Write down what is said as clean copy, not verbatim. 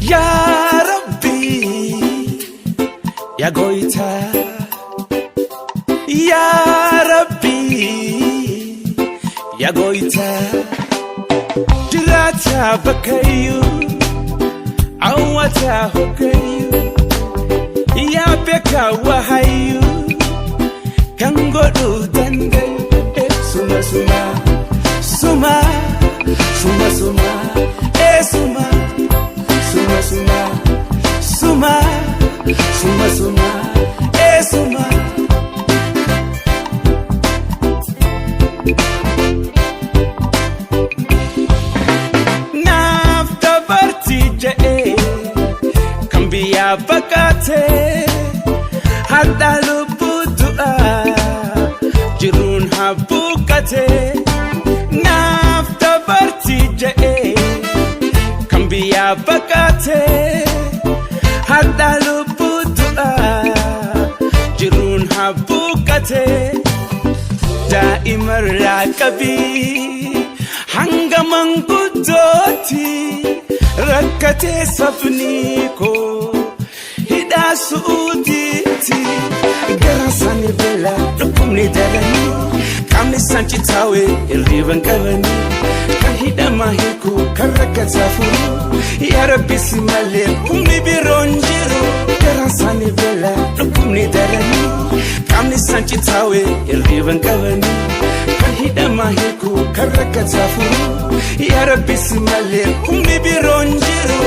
Ya Rabbi Ya Goita Ya Rabbi Ya Goita Jirata bakayu Awata hokayu Ya beka wahayu Kangodu dangal Suma suma Suma Suma suma Suma Suma suma Suma Suma suma Suma Nafta barti jae Kambiya bakate Hadda lubu du'a Jirun habukate Nafta barti jae Kambiya bakate Hadda lubu du'a Jirun habukate Daimar rakabi Hangaman gudoti Rakkate safniko Hida suuditi Garasani bela Dukumni darani Kamni sanchi tawe Irriban kabani Kahida mahiku Karakata furu Ya Rabbi simale Kumni bironjiro Garasani bela Dukumni darani Kamni sanchi tawe Irriban kabani Kahida mahiku Karakata furu Ya Rabbi simale Kumni bironjiro